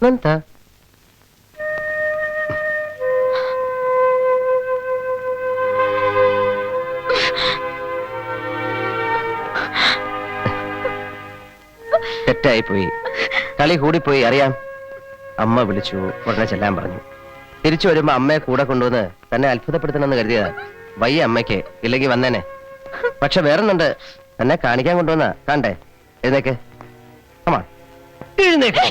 നന്ദ. തെറ്റായിപ്പോയി, കളി കൂടിപ്പോയി അറിയാം. അമ്മ വിളിച്ചു, ഉടനെ ചെല്ലാൻ പറഞ്ഞു. തിരിച്ചു വരുമ്പോ അമ്മയെ കൂടെ കൊണ്ടുവന്ന് തന്നെ അത്ഭുതപ്പെടുത്തണമെന്ന് കരുതിയതാ. വയ്യ അമ്മയ്ക്ക്, ഇല്ലെങ്കിൽ വന്നേനെ. പക്ഷെ വേറൊന്നുണ്ട്, തന്നെ കാണിക്കാൻ കൊണ്ടുവന്ന കണ്ടേ. എഴുന്നേക്ക്, എഴുന്നേക്ക്.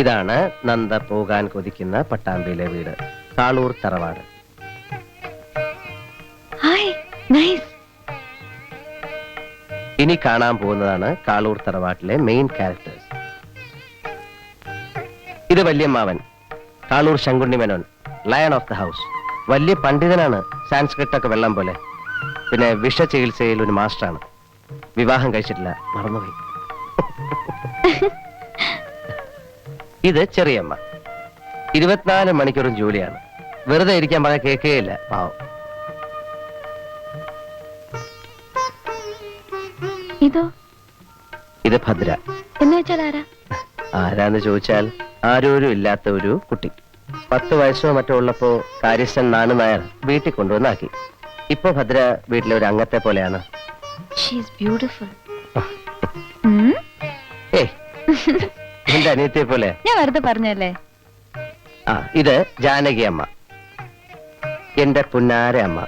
ഇതാണ് നന്ദ പോകാൻ കൊതിക്കുന്ന പട്ടാമ്പിയിലെ വീട്, കാളൂർ തറവാട്. ഇനി കാണാൻ പോകുന്നതാണ് കാളൂർ തറവാട്ടിലെ മെയിൻ ക്യാരക്ടേഴ്സ്. ഇത് വല്യമ്മാവൻ, Kaloor Shankunni Menon, lion of the house. വലിയ പണ്ഡിതനാണ്, സാൻസ്ക്രിറ്റ് ഒക്കെ വെള്ളം പോലെ. പിന്നെ വിഷ ചികിത്സയിൽ ഒരു മാസ്റ്ററാണ്. വിവാഹം കഴിച്ചിട്ടില്ല, മറന്നുപോയി. ഇത് ചെറിയമ്മ, 24 മണിക്കൂറും ജോലിയാണ്. വെറുതെ ഇരിക്കാൻ പറഞ്ഞാൽ കേൾക്കുകയില്ല, പാവം. ഇത് ഭദ്ര. എന്ന് വെച്ചാൽ ആരാ? ആരാന്ന് ചോദിച്ചാൽ ആരോരും ഇല്ലാത്ത ഒരു കുട്ടി. 10 വയസ്സോ മറ്റോ ഉള്ളപ്പോ കാര്യസ്ഥൻ നാണു നായർ വീട്ടിൽ കൊണ്ടുവന്നാക്കി. ഇപ്പൊ ഭദ്ര വീട്ടിലെ ഒരു അംഗത്തെ പോലെയാണ്. എന്റെ അനിയത്തിയെ പോലെ. ഞാൻ വെറുതെ പറഞ്ഞല്ലേ. ഇത് ജാനകി അമ്മ, എന്റെ പുന്നാര അമ്മ.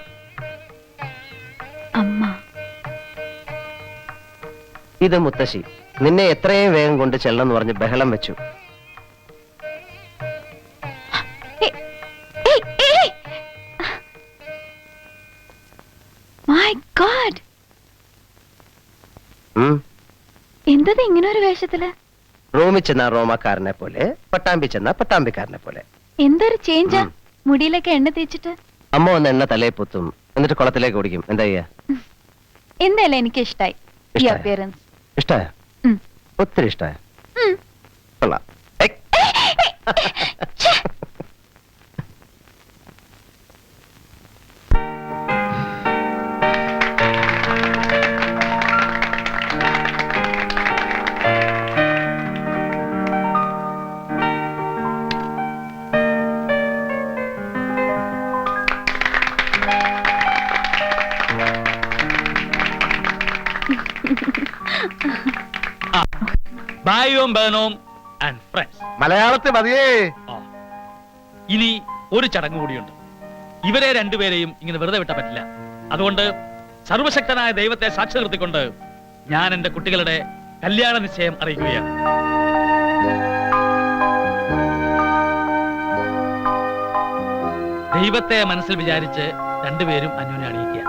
ഇത് മുത്തശ്ശി, നിന്നെ എത്രയും വേഗം കൊണ്ട് ചെല്ലണം എന്ന് പറഞ്ഞ് ബഹളം വെച്ചു. എന്തത് ഇങ്ങനെ ഒരു വേഷത്തില്? റോമിൽ ചെന്ന റോമാക്കാരനെ പോലെ, പട്ടാമ്പി ചെന്ന പട്ടാമ്പിക്കാരനെ പോലെ. എന്തൊരു ചേഞ്ചാ, മുടിയിലൊക്കെ എണ്ണ തേച്ചിട്ട്. അമ്മ വന്ന് എണ്ണ തലയെ പൊത്തും, എന്നിട്ട് കുളത്തിലേക്ക് ഓടിക്കും. എന്താ ചെയ്യാ? എന്തായാലും എനിക്ക് ഇഷ്ടായി ഈ അപ്പിയറൻസ്. ഇഷ്ടായ? ഒത്തിരി ഇഷ്ടായ? കൊള്ളാം. മലയാളത്തിൽ മതിയേ. ഇനി ഒരു ചടങ്ങ് കൂടിയുണ്ട്. ഇവരെ രണ്ടുപേരെയും ഇങ്ങനെ വെറുതെ വിട്ടാൻ പറ്റില്ല. അതുകൊണ്ട് സർവശക്തനായ ദൈവത്തെ സാക്ഷി നിർത്തിക്കൊണ്ട് ഞാൻ എന്റെ കുട്ടികളുടെ കല്യാണ നിശ്ചയം അറിയിക്കുകയാണ്. ദൈവത്തെ മനസ്സിൽ വിചാരിച്ച് രണ്ടുപേരും അന്യോന്യം അണിയിക്കുക.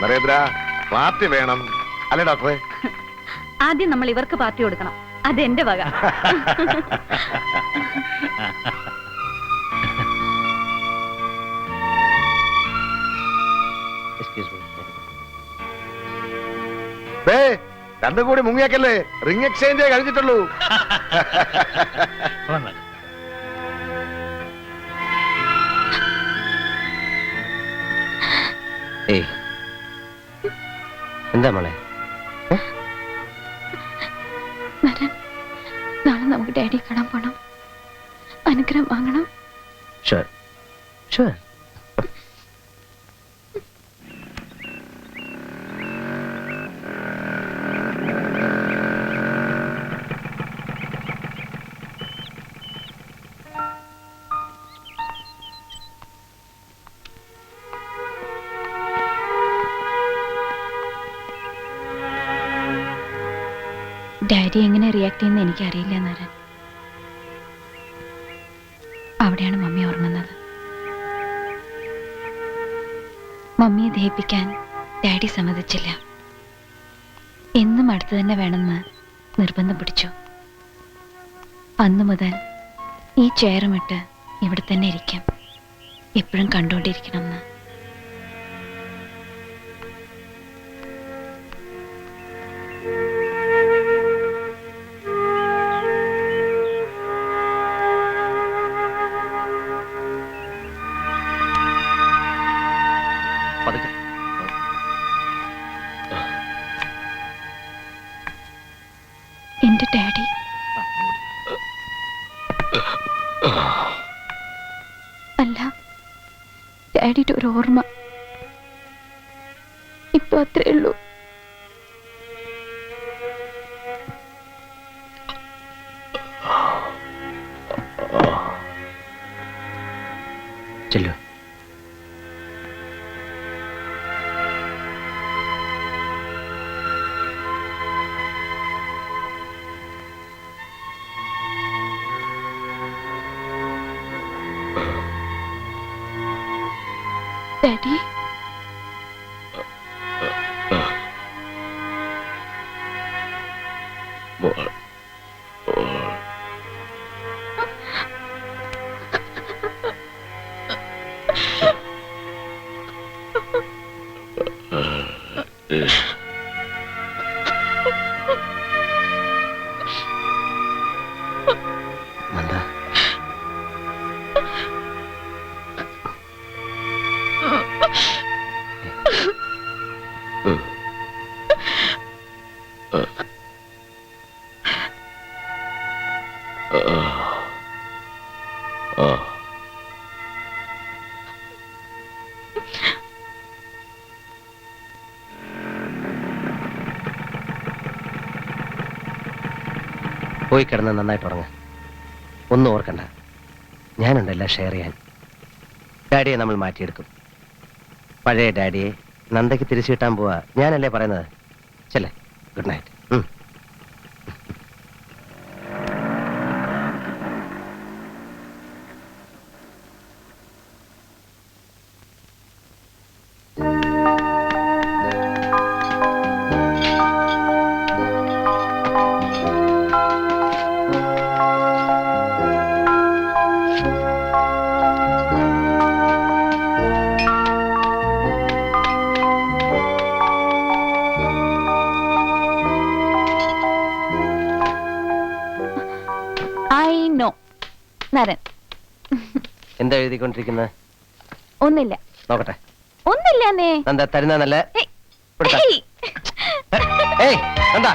നരേന്ദ്ര, പാർട്ടി വേണം അല്ലേ ഡോക്ടറെ? ആദ്യം നമ്മൾ ഇവർക്ക് പാർട്ടി കൊടുക്കണം. അതെന്റെ വക. രണ്ടും കൂടി മുങ്ങിയാക്കല്ലേ, റിംഗ് എക്സ്ചേഞ്ച് കഴിഞ്ഞിട്ടുള്ളൂ. എന്താ മോളെ? നാളെ നമുക്ക് ഡാഡി കാണാൻ പോണം, അനുഗ്രഹം വാങ്ങണം. Sure sure. ഡാഡി എങ്ങനെ റിയാക്ട് ചെയ്യുന്ന എനിക്കറിയില്ല നാരൻ. അവിടെയാണ് മമ്മി ഉറങ്ങുന്നത്. മമ്മിയെ ദഹിപ്പിക്കാൻ ഡാഡി സമ്മതിച്ചില്ല. എന്നും അടുത്ത് തന്നെ വേണമെന്ന് നിർബന്ധം പിടിച്ചു. അന്നു മുതൽ ഈ ചെയറുമിട്ട് ഇവിടെ തന്നെ ഇരിക്കാം, എപ്പോഴും കണ്ടുകൊണ്ടിരിക്കണം എന്ന്. പതുക്കെ. എന്റെ ഡാഡി അല്ല, ഡാഡിയുടെ ഒരു ഓർമ്മ ഇപ്പൊ അത്രേ ഉള്ളൂ. ചെല്ലു. ഡാഡി, നന്ദ, പോയി കിടന്ന് നന്നായിട്ട് ഉറങ്ങ. ഒന്നും ഓർക്കണ്ട, ഞാനുണ്ടല്ല ഷെയർ ചെയ്യാൻ. ഡാഡിയെ നമ്മൾ മാറ്റിയെടുക്കും. പഴയ ഡാഡിയെ നന്ദയ്ക്ക് തിരിച്ചു കിട്ടാൻ പോവാ. ഞാനല്ലേ പറയുന്നത്. ചെല്ലേ, good night. I know. Naran, എന്താ എഴുതിക്കൊണ്ടിരിക്കുന്നത്? ഒന്നില്ല. നോക്കട്ടെ. ഒന്നില്ലെന്നേ. നന്ദ തരുന്നല്ല. ഏയ് നന്ദ,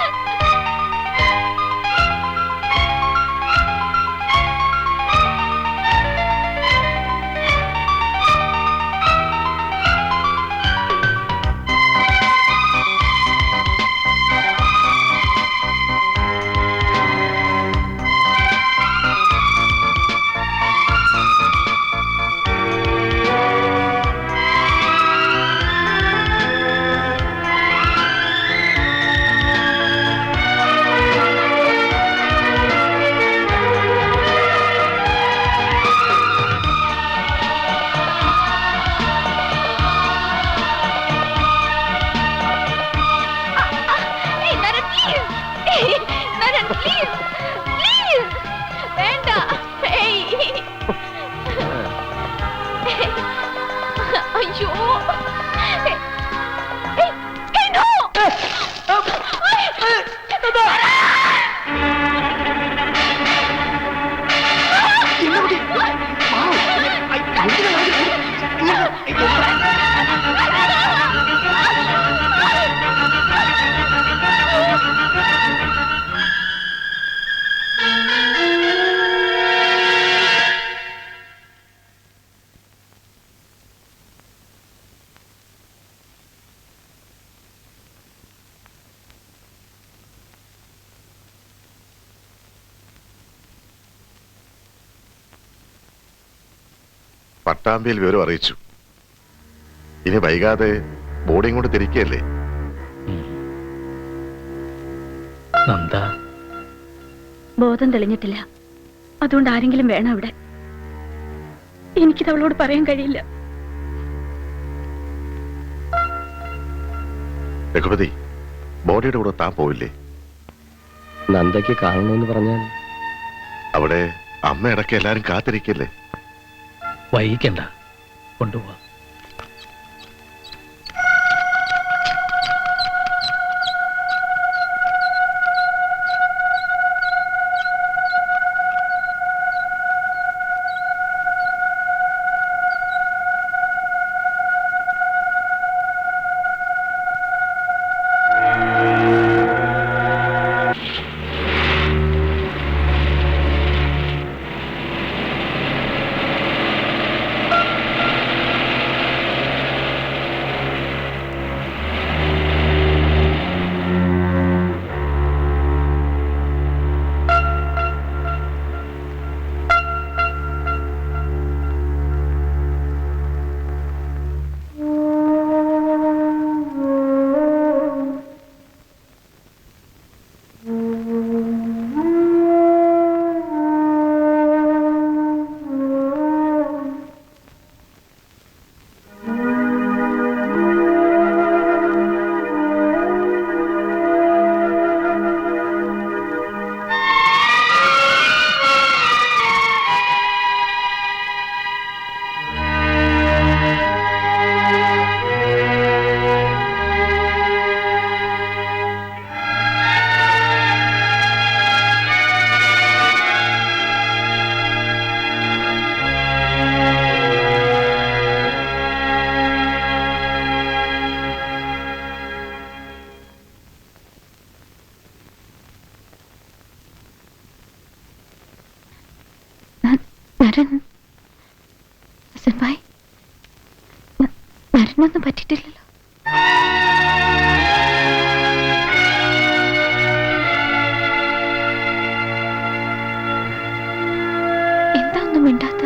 അയ്യോ, പട്ടാമ്പിയിൽ വിവരം അറിയിച്ചു. ഇനി വൈകാതെ ബോർഡിങ് കൊണ്ട് തിരിക്കുകയല്ലേ? നന്ദ, ബോധം തെളിഞ്ഞിട്ടില്ല. അതുകൊണ്ട് ആരെങ്കിലും വേണം അവിടെ. എനിക്കിത് അവളോട് പറയാൻ കഴിയില്ല. രഘുപതി, ബോഡിയുടെ കൂടെ താൻ പോയില്ലേ? നന്ദയ്ക്ക് കാണണമെന്ന് പറഞ്ഞാൽ അവിടെ അമ്മയടക്കം എല്ലാരും കാത്തിരിക്കല്ലേ? വൈകിക്കണ്ട, കൊണ്ടുപോവാ. നരനൊന്നും പറ്റിയിട്ടില്ലല്ലോ. എന്താ ഒന്നും മിണ്ടാത്ത?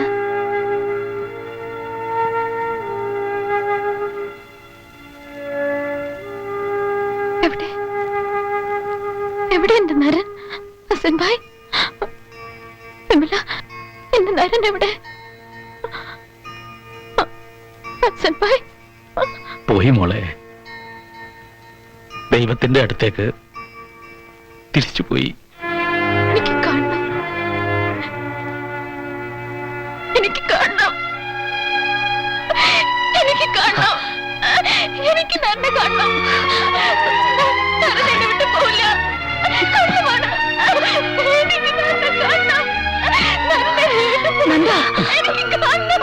എവിടെ എവിടെ എന്റെ നരൻ? ഹസൻ ഭായ്, വിമല, എന്റെ നരൻ എവിടെ? ഹസൻ ഭായ് പോയി മോളെ, ദൈവത്തിന്റെ അടുത്തേക്ക് തിരിച്ചു പോയി. എനിക്ക് കാണണം, എനിക്ക് കാണണം, എനിക്ക് കാണണം, എനിക്ക് നന്നെ കാണണം. നരൻ എന്നെ വിട്ട് പോവില്ല. കള്ളമാണ്. എനിക്ക് നന്നെ കാണണം. നന്ദ, എനിക്ക് കാണണം.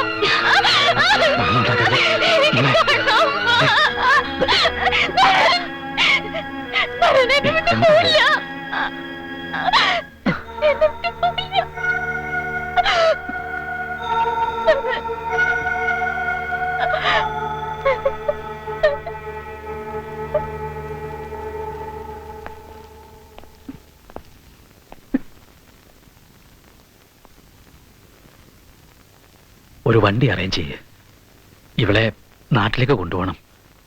ഒരു വണ്ടി അറേഞ്ച് ചെയ്യ്. ഇവളെ നാട്ടിലേക്ക് കൊണ്ടുപോകണം.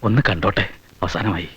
ഒന്ന് കണ്ടോട്ടെ, അവസാനമായി.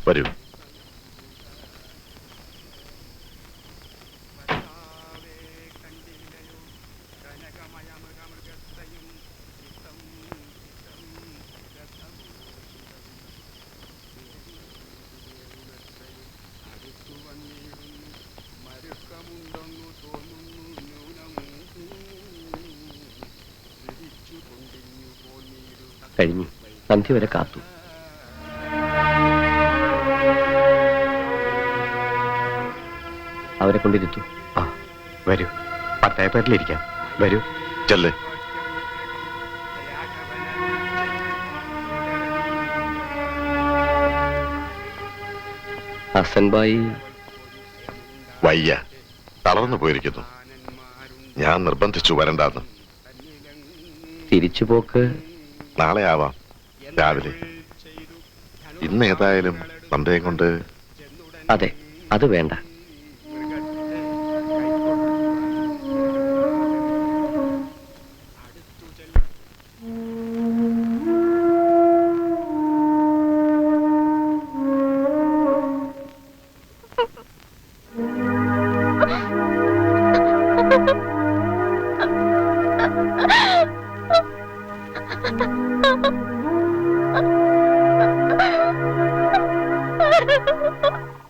വരൂ. കഴിഞ്ഞു. സന്ധ്യ വരെ കാത്തു. അവരെ കൊണ്ടിരുത്തു. ആ വരൂ, പട്ടായപ്പാട്ടിലിരിക്കാം. വരൂ. ചെല്ലേ. ഹസൻബായി വയ്യ, തളർന്നു പോയിരിക്കുന്നു. ഞാൻ നിർബന്ധിച്ചു വരണ്ടാന്ന്. തിരിച്ചുപോക്ക് നാളെ ആവാം, രാവിലെ. ഇന്ന് ഏതായാലും സന്ദേഹം കൊണ്ട് അതെ, അത് വേണ്ട. Ha ha ha!